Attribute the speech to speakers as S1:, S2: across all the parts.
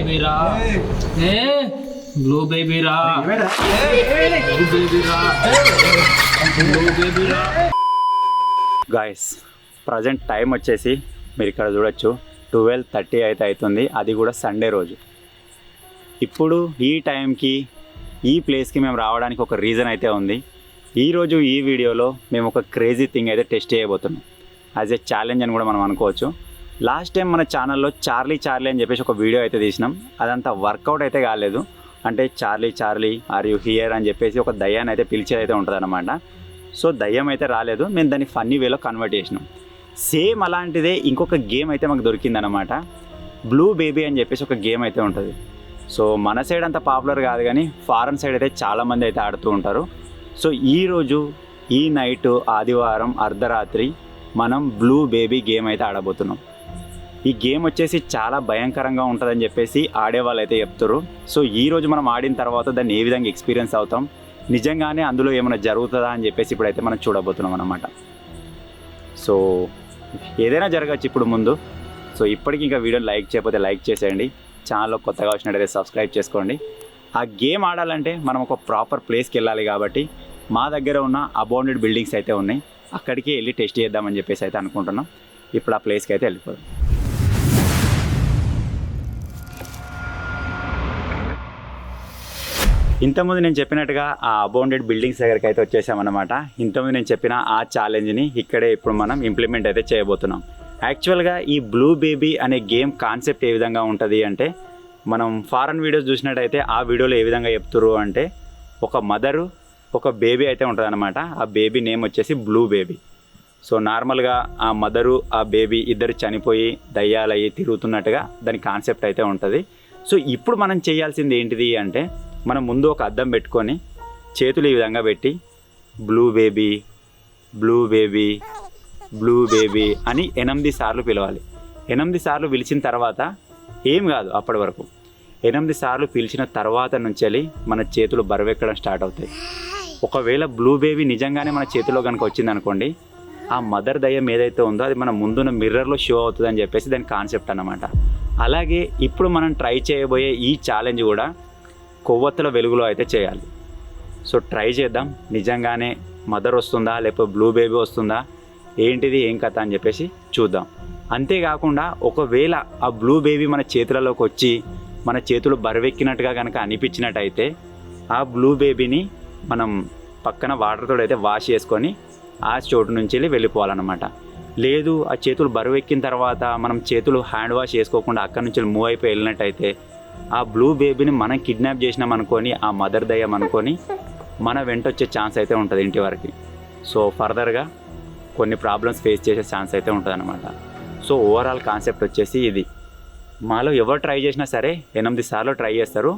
S1: Baby రా ఏ blue baby రా blue baby రా బ్లూ బేబీ రా.
S2: గాయస్ ప్రజెంట్ టైం వచ్చేసి మీరు ఇక్కడ చూడొచ్చు 12:30 అయితే అవుతుంది. అది కూడా సండే రోజు. ఇప్పుడు ఈ టైంకి ఈ ప్లేస్కి మేము రావడానికి ఒక రీజన్ అయితే ఉంది. ఈరోజు ఈ వీడియోలో మేము ఒక క్రేజీ థింగ్ అయితే టెస్ట్ చేయబోతున్నాం. యాజ్ ఏ ఛాలెంజ్ అని కూడా మనం అనుకోవచ్చు. లాస్ట్ టైం మన ఛానల్లో చార్లీ అని చెప్పేసి ఒక వీడియో అయితే తీసినాం. అదంతా వర్కౌట్ అయితే కాలేదు. అంటే చార్లీ ఆర్ యూ హియర్ అని చెప్పేసి ఒక దయ్యాన్ని అయితే పిలిచేది అయితే ఉంటుంది అన్నమాట. సో దయ్యం అయితే రాలేదు, మేము దాన్ని ఫన్నీ వేలో కన్వర్ట్ చేసినాం. సేమ్ అలాంటిదే ఇంకొక గేమ్ అయితే మాకు దొరికిందనమాట. బ్లూ బేబీ అని చెప్పేసి ఒక గేమ్ అయితే ఉంటుంది. సో మన సైడ్ అంత పాపులర్ కాదు కానీ ఫారెన్ సైడ్ అయితే చాలామంది అయితే ఆడుతూ ఉంటారు. సో ఈరోజు ఈ నైట్ ఆదివారం అర్ధరాత్రి మనం బ్లూ బేబీ గేమ్ అయితే ఆడబోతున్నాం. ఈ గేమ్ వచ్చేసి చాలా భయంకరంగా ఉంటుందని చెప్పేసి ఆడేవాళ్ళు అయితే చెప్తారు. సో ఈరోజు మనం ఆడిన తర్వాత దాన్ని ఏ విధంగా ఎక్స్పీరియన్స్ అవుతాం, నిజంగానే అందులో ఏమైనా జరుగుతుందా అని చెప్పేసి ఇప్పుడైతే మనం చూడబోతున్నాం అన్నమాట. సో ఏదైనా జరగచ్చు ఇప్పుడు ముందు. సో ఇప్పటికి ఇంకా వీడియోని లైక్ చేయకపోతే లైక్ చేసేయండి. ఛానల్లో కొత్తగా వచ్చినట్టయితే సబ్స్క్రైబ్ చేసుకోండి. ఆ గేమ్ ఆడాలంటే మనం ఒక ప్రాపర్ ప్లేస్కి వెళ్ళాలి కాబట్టి మా దగ్గర ఉన్న అబౌండెడ్ బిల్డింగ్స్ అయితే ఉన్నాయి. అక్కడికి వెళ్ళి టెస్ట్ చేద్దామని చెప్పేసి అయితే అనుకుంటున్నాం. ఇప్పుడు ఆ ప్లేస్కి అయితే వెళ్ళిపోదాం. ఇంతకుముందు నేను చెప్పినట్టుగా ఆ అబౌండెడ్ బిల్డింగ్స్ దగ్గరికి అయితే వచ్చేసామన్నమాట. ఇంతకుముందు నేను చెప్పిన ఆ ఛాలెంజ్ని ఇక్కడే ఇప్పుడు మనం ఇంప్లిమెంట్ అయితే చేయబోతున్నాం. యాక్చువల్గా ఈ బ్లూ బేబీ అనే గేమ్ కాన్సెప్ట్ ఏ విధంగా ఉంటుంది అంటే, మనం ఫారెన్ వీడియోస్ చూసినట్టయితే ఆ వీడియోలో ఏ విధంగా చెప్తురు అంటే, ఒక మదరు ఒక బేబీ అయితే ఉంటుంది అనమాట. ఆ బేబీ నేమ్ వచ్చేసి బ్లూ బేబీ. సో నార్మల్గా ఆ మదరు ఆ బేబీ ఇద్దరు చనిపోయి దయ్యాలయ్యి తిరుగుతున్నట్టుగా దాని కాన్సెప్ట్ అయితే ఉంటుంది. సో ఇప్పుడు మనం చేయాల్సింది ఏంటిది అంటే, మనం ముందు ఒక అద్దం పెట్టుకొని చేతులు ఈ విధంగా పెట్టి blue baby blue baby blue baby అని 8 సార్లు పిలవాలి. 8 సార్లు పిలిచిన తర్వాత ఏం కాదు, అప్పటి వరకు 8 సార్లు పిలిచిన తర్వాత నుంచి మన చేతులు బరువెక్కడం స్టార్ట్ అవుతాయి. ఒకవేళ బ్లూ బేబీ నిజంగానే మన చేతిలో కనుక వచ్చింది అనుకోండి, ఆ మదర్ దయ్యం ఏదైతే ఉందో అది మన ముందున్న మిర్రర్లో షో అవుతుంది అని చెప్పేసి దాని కాన్సెప్ట్ అన్నమాట. అలాగే ఇప్పుడు మనం ట్రై చేయబోయే ఈ ఛాలెంజ్ కూడా కొవ్వొత్తుల వెలుగులో అయితే చేయాలి. సో ట్రై చేద్దాం, నిజంగానే మదర్ వస్తుందా లేకపోతే బ్లూ బేబీ వస్తుందా, ఏంటిది ఏం కథ అని చెప్పేసి చూద్దాం. అంతేకాకుండా ఒకవేళ ఆ బ్లూ బేబీ మన చేతులలోకి వచ్చి మన చేతులు బరువెక్కినట్టుగా కనుక అనిపించినట్టయితే ఆ బ్లూ బేబీని మనం పక్కన వాటర్తో అయితే వాష్ చేసుకొని ఆ చోటు నుంచి వెళ్ళిపోవాలన్నమాట. లేదు ఆ చేతులు బరువెక్కిన తర్వాత మనం చేతులు హ్యాండ్ వాష్ చేసుకోకుండా అక్కడి నుంచి మూవ్ అయిపోయి వెళ్ళినట్టయితే ఆ బ్లూ బేబీని మనం కిడ్నాప్ చేసినాం అనుకొని, ఆ మదర్ దయ్యం అనుకొని మన వెంట వచ్చే ఛాన్స్ అయితే ఉంటుంది ఇంటి వరకు. సో ఫర్దర్గా కొన్ని ప్రాబ్లమ్స్ ఫేస్ చేసే ఛాన్స్ అయితే ఉంటుంది అనమాట. సో ఓవరాల్ కాన్సెప్ట్ వచ్చేసి ఇది. మాలో ఎవరు ట్రై చేసినా సరే 8 సార్లు ట్రై చేస్తారు.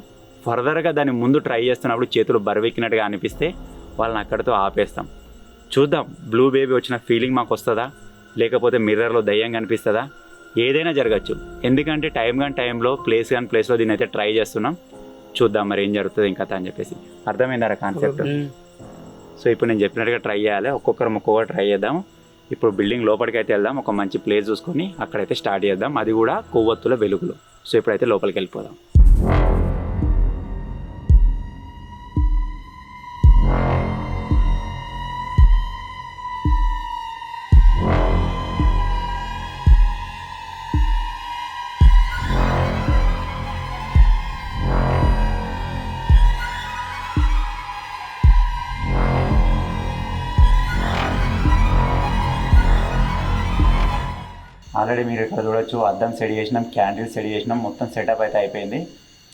S2: ఫర్దర్గా దాన్ని ముందు ట్రై చేస్తున్నప్పుడు చేతులు బరువెక్కినట్టుగా అనిపిస్తే వాళ్ళని అక్కడితో ఆపేస్తాం. చూద్దాం బ్లూ బేబీ వచ్చిన ఫీలింగ్ మాకు వస్తుందా లేకపోతే మిర్రర్లో దయ్యం కనిపిస్తుందా, ఏదైనా జరగచ్చు. ఎందుకంటే టైంలో ప్లేస్లో దీన్ని అయితే ట్రై చేస్తున్నాం. చూద్దాం మరి ఏం జరుగుతుంది ఇంకా అని చెప్పేసి. అర్థమైందారా కాన్సెప్ట్? సో ఇప్పుడు నేను చెప్పినట్టుగా ట్రై చేయాలి. ఒక్కొక్కరు ట్రై చేద్దాం. ఇప్పుడు బిల్డింగ్ లోపలికి అయితే వెళ్దాం. ఒక మంచి ప్లేస్ చూసుకొని అక్కడైతే స్టార్ట్ చేద్దాం, అది కూడా కొవ్వొత్తుల వెలుగులో. సో ఇప్పుడైతే లోపలికి వెళ్ళిపోదాం. ఆల్రెడీ మీరు ఇక్కడ చూడొచ్చు, అద్దం సెట్ చేసినాం, క్యాండిల్ సెట్ చేసినాం, మొత్తం సెటప్ అయితే అయిపోయింది.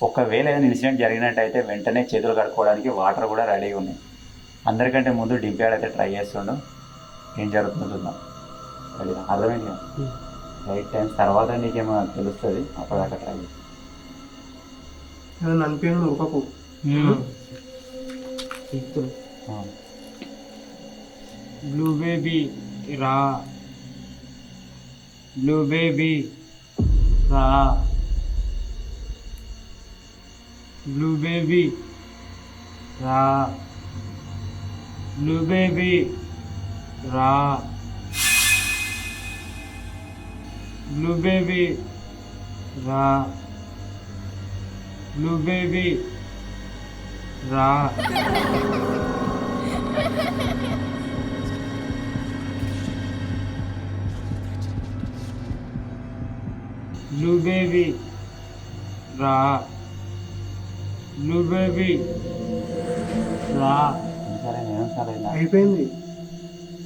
S2: ఒకవేళ ఏదైనా ఇన్సిడెంట్ జరిగినట్టయితే వెంటనే చేతులు కడుక్కోవడానికి వాటర్ కూడా రెడీగా ఉన్నాయి. అందరికంటే ముందు డింప్యాడ్ అయితే ట్రై చేస్తుండు. ఏం జరుగుతుందో చూద్దాం. అర్థమైంది రైట్ టైం తర్వాత నీకేమో తెలుస్తుంది, అప్పటిదాకా ట్రై చేస్తాను.
S1: బ్లూ బేబీ రా బ్లూ బేబీ రా బ్లూ బేబీ రా బ్లూ బేబీ రా బ్లూ బేబీ రా బ్లూ బేబీ రా బ్లూ బేబీ రా బ్లూ బేబీ రా
S2: సరే నేను సరే
S1: అయిపోయింది.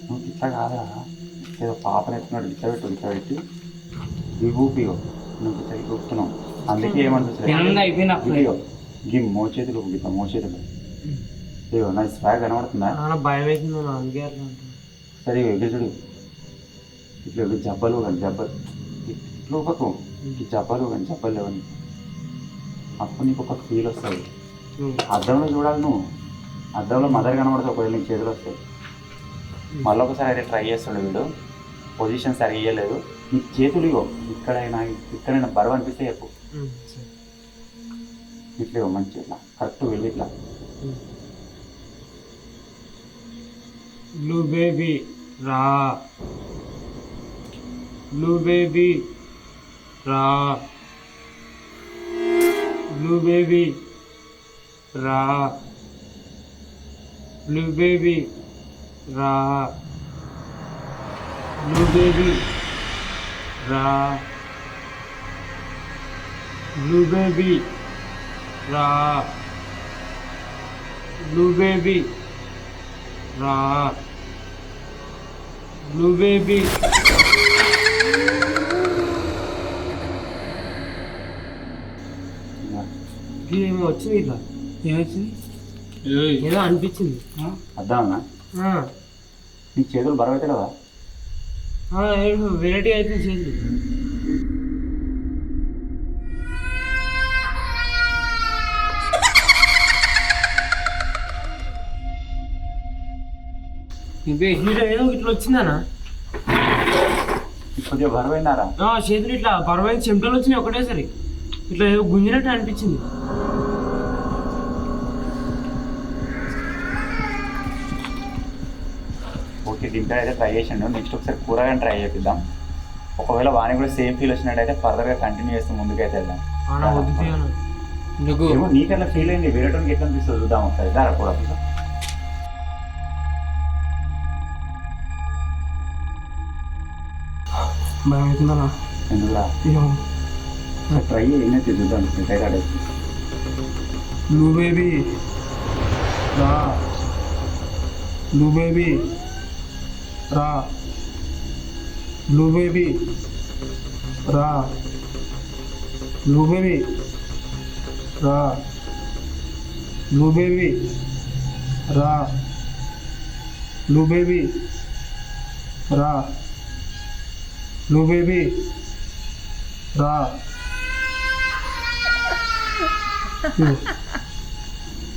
S2: నువ్వు ఇట్లా కాదురా, ఏదో పాపను ఎత్తున్నాడు ఇట్లా పెట్టి ఇవి ఊపియో నువ్వు ఇట్లా ఊపుతున్నావు, అందుకే ఏమనిపిస్తుంది
S1: అయిపోయింది.
S2: గిమ్ మోచేతులు ఊపితా మోచేతులు. ఇగో నా స్వాగ్ కనబడుతుందా?
S1: భయం అవుతుంది అందుకే అట్లా
S2: సరే ఇట్లా చూడు, ఇట్లా జబ్బలు కానీ జబ్బలు ఇట్లా ఊపకు, ఈ జబ్బలు కానీ జబ్బలు లేవని అప్పుడు నీకు ఒక ఫీల్ వస్తుంది. అద్దంలో చూడాలి నువ్వు, అద్దంలో మదర్ కనబడితే ఒకవేళ నీకు చేతులు వస్తాయి. మళ్ళీ ఒకసారి అయితే ట్రై చేస్తాడు వీడు, పొజిషన్ సరిగా ఇవ్వలేదు. నీకు చేతులు ఇగో ఇక్కడైనా బరువు అనిపిస్తే చెప్పు, ఇట్లా ఇవ్వ మంచి ఇట్లా కరెక్ట్ వెళ్ళి ఇట్లా.
S1: బ్లూ బేబీ రా బ్లూ బేబీ రా బ్లూ బేబీ రా బ్లూ బేబీ రా బ్లూ బేబీ రా బ్లూ బేబీ రా బ్లూ బేబీ రా బ్లూ బేబీ ఏమో వచ్చింది ఇట్లా ఏమొచ్చింది ఏదో అనిపించింది.
S2: అద్దామన్నా నీకు చేతులు బరువు అయితే కదా?
S1: వెరైటీ అయితే చేతులు ఏదో ఇట్లా వచ్చిందనా?
S2: కొద్దిగా బరువు అయినారా?
S1: చేతులు ఇట్లా బరువైన చెమటలు వచ్చినాయి ఒకటేసరి, ఇట్లా ఏదో గుంజినట్టు అనిపించింది.
S2: ఓకే, దీంట్లో అయితే ట్రై చేసిండు. నెక్స్ట్ ఒకసారి కూరగాయలు ట్రై చేపిద్దాం. ఒకవేళ వానికి కూడా సేమ్ ఫీల్ వచ్చినట్టయితే ఫర్దర్గా కంటిన్యూ చేస్తూ ముందుకైతే వెళ్దాం. ఏమో నీకట్లా ఫీల్ అయింది, వేరేటోనికి ఎట్లా అనిపిస్తుంది చూద్దాం ఒకసారి. దారా కూడా
S1: భయం అవుతుందా?
S2: ఎందుకురా ట్రై అయినట్టు చూద్దాం. టైరాడ్ అయితే
S1: బ్లూ బేబీ రా బ్లూ బేబీ రా బ్లూ బేబీ రా బ్లూ బేబీ రా బ్లూ బేబీ రా బ్లూ బేబీ రా బ్లూ బేబీ రా.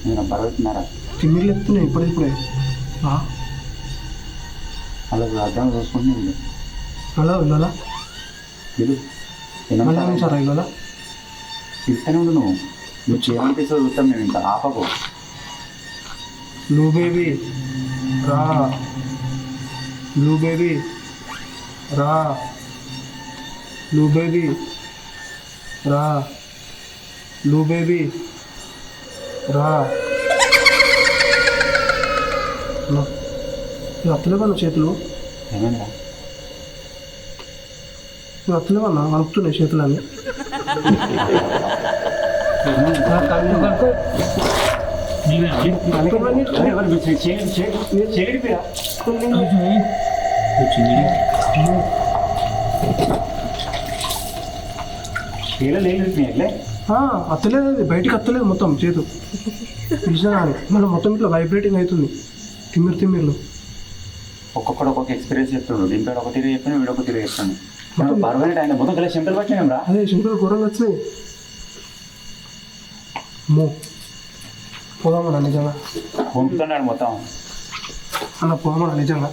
S2: నేను బరువుతున్నారా?
S1: తిమ్మిర్లు ఎత్తున్నాయి ఇప్పుడే.
S2: అలా అర్థం చూసుకుంటుంది.
S1: అలా వెళ్ళాలా?
S2: సారా ఇవాళ తింటానే ఉండు నువ్వు. నువ్వు చేయమనిపిస్తుంది చూస్తాం మేము, ఇంకా ఆపకు.
S1: బ్లూ బేబీ రా బ్లూ బేబీ రా బ్లూ బేబీ రా బ్లూ బేబీ రా. అత్తలేవన్నా చేతులు?
S2: ఏమైందా?
S1: అత్తలేవన్నా వణుకుతున్నాయి చేతులన్నీ. అత్తలేదు, అది బయటికి అత్తలేదు మొత్తం చేతు పిలిచినా కానీ మళ్ళీ మొత్తం ఇట్లా వైబ్రేటింగ్ అవుతుంది. తిమ్మిర్లు
S2: ఒక్కొక్కడు ఒక్కొక్క ఎక్స్పీరియన్స్ చెప్తున్నాడు. దీంట్లో ఒక తిరిగి చెప్పాను, వీడు ఒక తిరిగి చెప్తాను. పర్వాలేదు, ఆయన మొత్తం కలిసి సింపుల్ వచ్చినాయి రా.
S1: అదే సింపుల్ ఘోరంగా వచ్చినాయి. పోదామన్నా నిజంగా
S2: పంపుతున్నాడు మొత్తం
S1: అన్న, పోదామన్నా నిజంగా.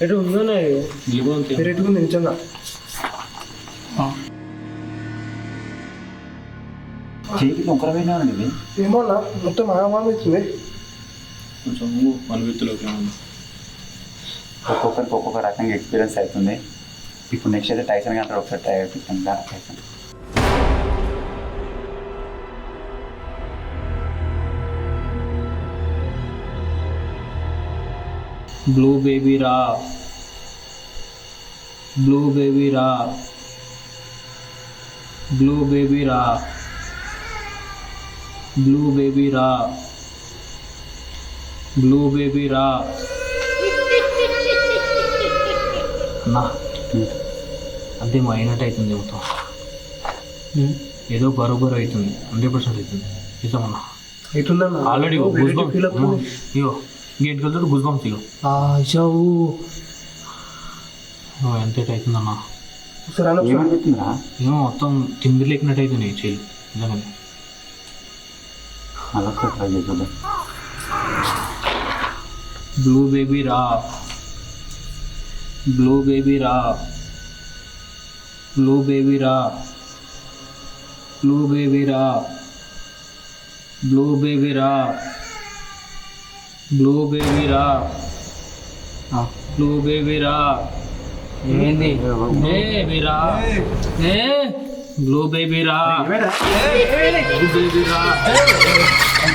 S1: ఎటు ఉందన్నా ఎటుకుంది నిజంగా.
S2: చేతికి ఒకరమైనా ఇది
S1: ఏమో అన్న, మొత్తం ఆగమవుతుంది.
S3: కొంచెం అనుభూతిలోకి
S2: ఒక్కొక్కరికి ఒక్కొక్క రకంగా ఎక్స్పీరియన్స్ అవుతుంది. ఇప్పుడు నెక్స్ట్ అయితే టైసన్ గారు ఒకసారి ట్రై అయిపోతాం. టైసన్
S1: బ్లూ బేబీ రా, బ్లూ బేబీ రా, బ్లూ బేబీ రా, బ్లూ బేబీ రా, బ్లూ బేబీ రా. అన్నా అంతే మా అయినట్టు అవుతుంది మొత్తం. ఏదో బరోబరు అవుతుంది, 100% అవుతుంది. నిజమన్నా
S4: అవుతుందన్న
S1: ఆల్రెడీ ఇగో గేట్కి వెళ్తాడు గుజ్బాంస్ ఇగో ఎంత అవుతుందన్నా.
S2: ఏమనిపిస్తుందా?
S1: ఏమో మొత్తం తిండి లేకినట్టు అవుతుంది చెయ్యి నిజంగానే.
S2: అలా ట్రై చేద్దాం.
S1: బ్లూ బేబీ రా, బ్లూ బేబీ రా, బ్లూ బేబీ రా, బ్లూ బేబీ రా, బ్లూ బేబీ రా, బ్లూ బేబీ రా, బ్లూ బేబీ రా. ఏంది బేబీ రా, బ్లూ బేబీ రా, బ్లూ బేబీ రా,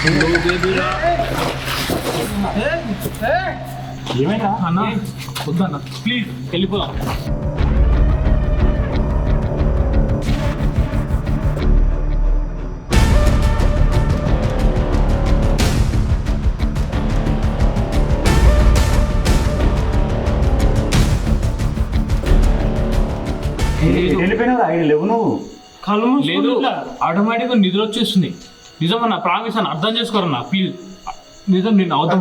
S1: బ్లూ బేబీ రా.
S2: ఏమైనా
S1: అన్నా వద్దన్న ప్లీజ్ వెళ్ళిపోదాం.
S2: వెళ్ళిపోయినా ఆయన లేవు నువ్వు.
S1: లేదు ఆటోమేటిక్గా నిద్ర వచ్చేస్తుంది. నిజమన్నా ప్రామిస్ అన్న అర్థం చేసుకోరన్నా ప్లీజ్. నిజం నేను అవుతాం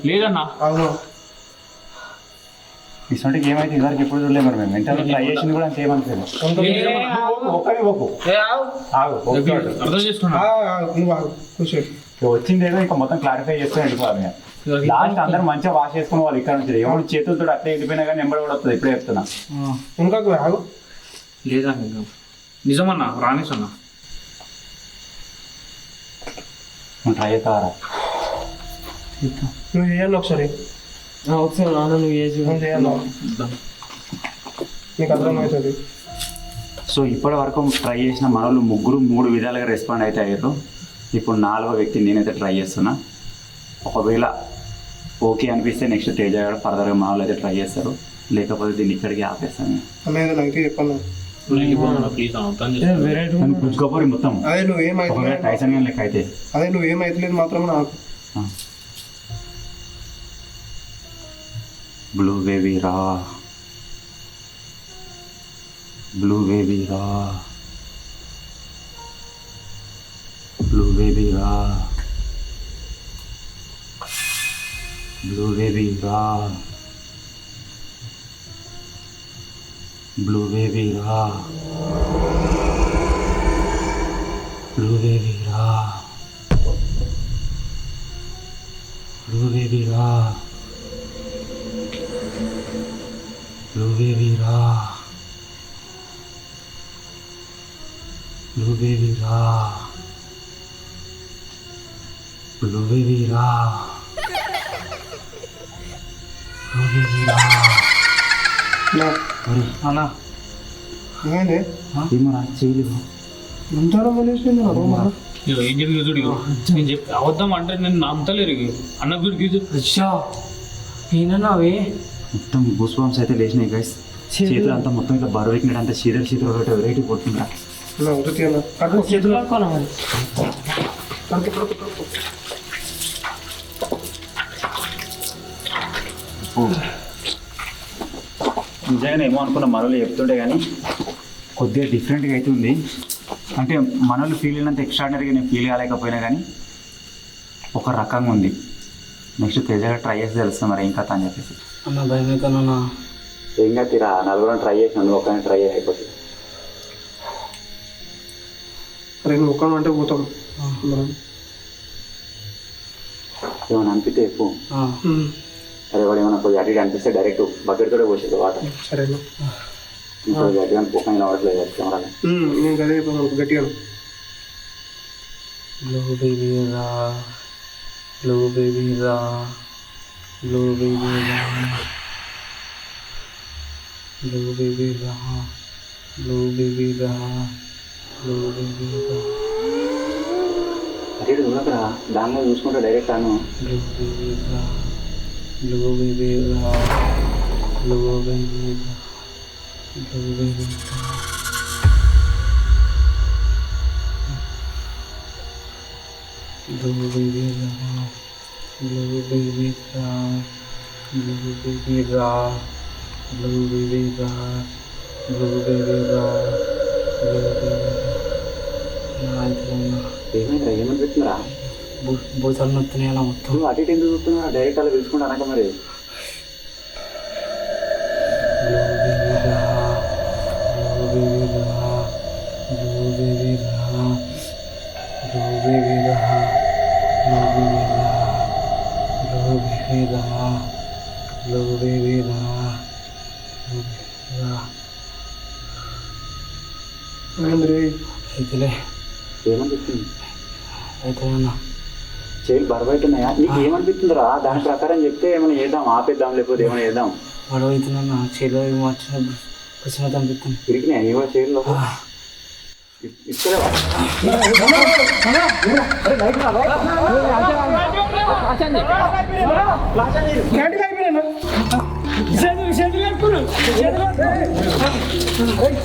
S1: లేదన్నా.
S4: అవును
S2: ఇసంటికి ఏమైతే ఇదివరకు ఎప్పుడు చూడలేదు మరి మేము మెంటల్ ట్రై చేసింది కూడా అంత ఏమనుకోలేదు.
S1: అర్థం చేసుకున్నా
S2: వచ్చింది ఏదో ఇంకా మొత్తం క్లారిఫై చేసుకుని వెళ్ళిపోవాలి. లాస్ట్ అందరూ మంచిగా వాష్ చేసుకుని వాళ్ళు ఇక్కడ నుంచి ఎవరు చేతులతో అట్లా వెళ్ళిపోయినా కానీ నెంబర్ కూడా వస్తుంది. ఇప్పుడే చెప్తున్నా.
S4: ఇంకా
S1: లేదా నిజమన్నా రానేస్ అన్నా
S2: ట్రై చేస్తారా?
S4: నువ్వు చేయండి ఒకసారి
S1: నాన్న నువ్వు
S4: చేయాలి నీకు అర్థమవుతుంది.
S2: సో ఇప్పటి వరకు ట్రై చేసిన మనోళ్ళు ముగ్గురు 3 విధాలుగా రెస్పాండ్ అయితే అయ్యారు. ఇప్పుడు 4వ వ్యక్తి నేనైతే ట్రై చేస్తున్నా. ఒకవేళ ఓకే అనిపిస్తే నెక్స్ట్ తేజ గారు ఫర్దర్గా మనోళ్ళు అయితే ట్రై చేస్తారు. లేకపోతే దీన్ని ఇక్కడికి ఆపేస్తాను.
S4: అయితే చెప్పాను
S2: పుచ్చుకోపోరి మొత్తం
S4: అదే నువ్వేమైతే
S2: టైసన్ గాని లెక్క అయితే
S4: అదే నువ్వేమైతలేదు మాత్రం నాకు
S2: బ్లూ బేబీ రా, బ్లూ బేబీ రా, బ్లూ బేబీ రా, బ్లూ బేబీ రా, బ్లూ బేబీ రా, బ్లూ బేబీ రా, బ్లూ బేబీ రా, బ్లూ బేబీ రా, బ్లూ బేబీ రా, బ్లూ బేబీ రా, బ్లూ బేబీ రా.
S1: అన్నా
S4: ఏమైంది
S2: ఏమరా చేయలేవు.
S4: ఉంటారా మలేసిపోయింది
S1: ఏం చెప్పి చూడు నేను చెప్పి అవద్దాం అంటే నేను నమ్మతలేరు అన్న చూడు ఏనన్నావే
S2: మొత్తం గూస్బంప్స్ అయితే లేచినాయి గైస్. చేతులు అంతా మొత్తం ఇట్లా బరువు ఎక్కినట్టు అంతా చీదలు ఒకటి వెరైటీ కొడుతుందా.
S4: చేతులు
S2: నిజంగానే ఏమో అనుకున్న మనోళ్ళు చెప్తుంటే కానీ కొద్దిగా డిఫరెంట్గా అవుతుంది. అంటే మనోళ్ళు ఫీల్ అయినంత ఎక్స్ట్రాడినరీగా నేను ఫీల్ కాలేకపోయినా కానీ ఒక రకంగా ఉంది. నెక్స్ట్ తేజగా ట్రై చేసి తెలుస్తాను మరి ఇంకా అని చెప్పేసి.
S1: అన్న భయం అవుతానన్నా.
S2: ఏం తీరా 4 ట్రై చేసినాను, ఒకరిని ట్రై చేసి అయిపోతుంది.
S4: నువ్వు ఒక్క అంటే పోతాం
S2: ఏమైనా అనిపిస్తే ఎక్కువ అదే వాడు ఏమైనా కొద్దిగా అటు అనిపిస్తే డైరెక్ట్ బకెట్ తోడే పోసేది వాటర్.
S4: సరేనా
S2: ఇప్పుడు గట్టిగా పోకుండా రావట్లేదు కెమెరాలో.
S4: నేను అదే గట్టిగా
S1: బ్లూ బేబీ రా, బ్లూ బేబీ రా, బ్లూ బేబీ రా, బ్లూ బేబీ రా, బ్లూ బేబీ రా, బ్లూ బేబీ రా.
S2: అరే ఉన్నక్కడ దానిలో చూసుకుంటే డైరెక్ట్ అను
S1: బ్లూ బేబీ రా,
S5: blue baby ra, blue baby ra, blue baby ra. Blue baby ra, blue baby ra, blue baby ra, blue baby ra, blue baby ra, blue baby ra.
S2: ఏమైందా ఏమనిపిస్తుందిరా
S5: భూతాలు నొత్తున్నాయి అలా మొత్తం.
S2: నువ్వు అటు ఇటు ఎందుకు చూస్తున్నా డైరెక్ట్ అలా పిలుచుకుంటా అనక మరి
S5: Blue baby ra, blue baby ra, blue baby ra, blue baby ra, blue baby ra, blue baby ra.
S4: ఏంద్రీ
S5: అయితేలే
S2: ఏమనిపిస్తుంది
S5: అయితే అన్న
S2: చేయి బరువైతున్నాయా నీకు ఏమనిపిస్తుందిరా దాని ప్రకారం చెప్తే ఏమైనా చేద్దాం ఆపేద్దాం లేకపోతే ఏమైనా చేద్దాం
S5: గొడవ అవుతుందన్న చేలో వచ్చిన కూర్చున్నది అనిపిస్తుంది.
S2: తిరిగినాయి ఏవో చేతిలో ఇస్తలేవా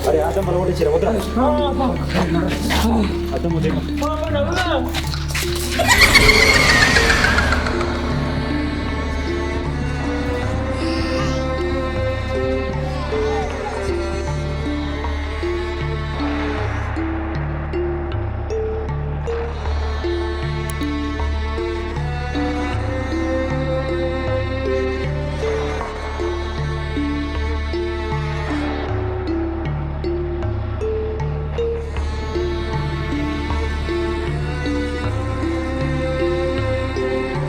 S2: అరే అర్థం మనం కూడా వద్దా అర్థం